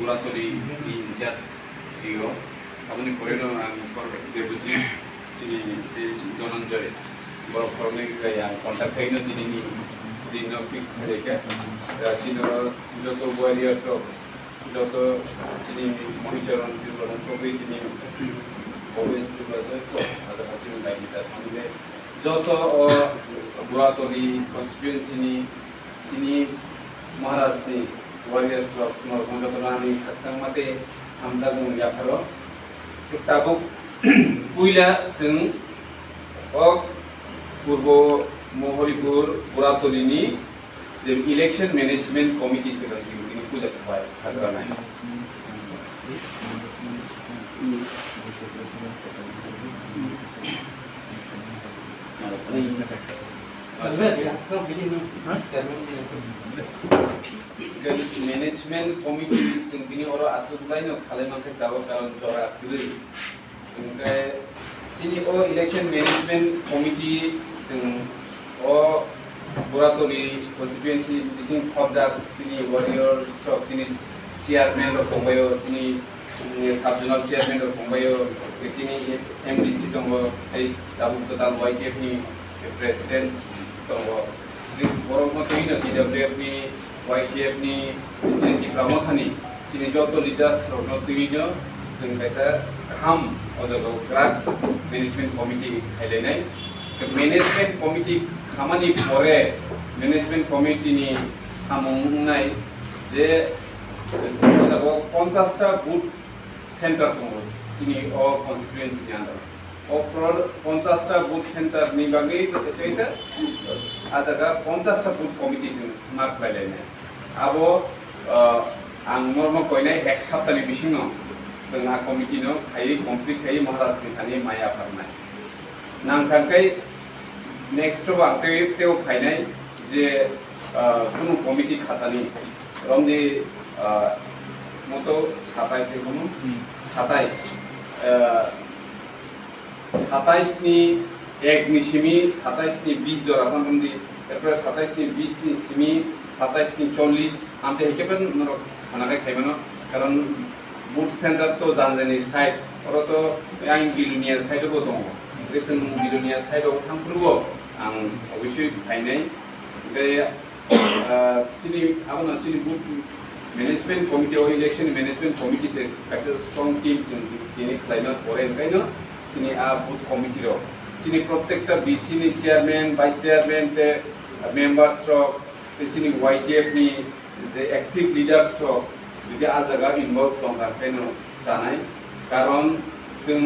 Buratoli in-charge CEO. Aboni Koreno and Deputy Donanjoy. Work for me, contact Kaino Dino fixed Reka, Chino, Joto Warriors of Joto monitor on people and probably always to other person like it as one Joto or Buratoli constituency, Sini Maharashni warriors of Jotorani, Samate, Hamzagun Yaparo, Tabu Puila Tsung of Purbo Mohoripur, Buratolini, the election management committee in Pulat Hadrana. Management committee sini orang asal lain kalau macam sahaja kalau orang asal sini election management committee sini Buratoli constituency sini khojak sini warriors sini chairman of Kombayo sini subjournal chairman of Kombayo sini MDC tunggu tabu total YTF ni president tunggu orang macam ini TWF ni YTF ni sini di Pramothani sini jodoh leaders orang tu ini sehingga ham atau gerak management committee ada management committee khamani pore management committee ni samungnai je jago 50 booth center tunggu sini constituency ni anda 50 booth center ni bagi itu ajaga 50 booth committee smart lainnya abo ang normal koinai ek sapta ni bisino sengah committee no kai complete kai Maharashtra ni tani maya parnai nangkangkai next to bangkai teo kainai je kuno committee khatani romdi moto 27 se kuno 27 ni ek ni simi 27 ni 20 jora kan romdi এরপরে 27 নি 20 নি সিমি 27 নি 40 আমতে হেকেপেন নর খানাকে খাইবানো কারণ বুট centre তো জানজানি side ওরা তো আইন গিলুনিয়া সাইডও দङ রেসন গিলুনিয়া সাইডও থামফুরবো আं অবশ্যই ফাইনাই ओमफ्राय চিনি আবনা চিনি বুট ম্যানেজমেন্ট কমিটি ও ইলেকশন ম্যানেজমেন্ট কমিটি সে কাছে স্ট্রং টিম जों দিনে খাইনা পরে ओंखायनो চিনি আ বুট কমিটি র চিনি প্রত্যেকটা বিসি নি চেয়ারম্যান ভাইস চেয়ারম্যান তে members of sini YTF ni the active leaders of যদি আজাগা ইনভলভ দংখা কেন জানাই কারণ जों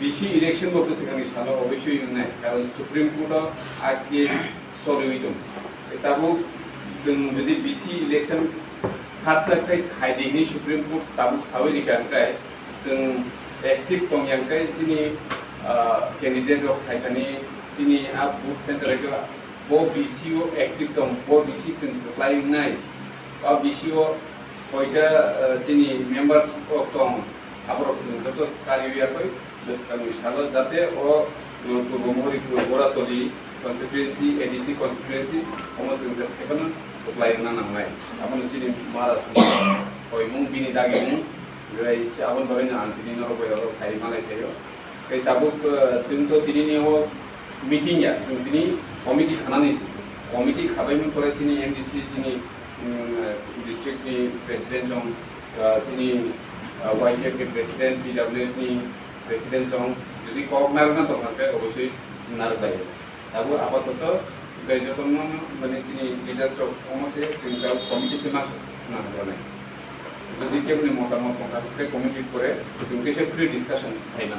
বিসি ইলেকশন বলতে সেখানে সালো অবশ্যই নাই কারণ সুপ্রিম কোর্ট আগে সরই দं তাবো जों যদি বিসি ইলেকশন খাতসাখাই খাইদিনি সুপ্রিম কোর্ট তাবো সাবই রিকানকাই जों active दंयानकाय sini candidate of saitani sini a booth center ega bo BCO active dong bo BC जों applying nai ba BCO hoita sini members of dong abrok जों joto kariya koi beskan salo jate o Purbo Buratoli constituency ADC constituency omo जों jaskepan applying na nangai apun sini Maharashtra hoimung bini daging gai abon bagina antini noro boyo kai malai thayo kai tabuk जों to tinini ho meeting ya जों tini committee khanani committee khabaimon pore sini MDC sini district ni president jong sini YTF ni president TWF ni president jong যদি cock নারনা তো থাকে অবশ্যই নার দাই তাবো আপাতত গাইজতন মানে sini leaders of omose singa committee se mas না হয় যদি কেউ মতামত প্রকাশ করে কমিটি করে ফ্রি ডিসকাশন হয় না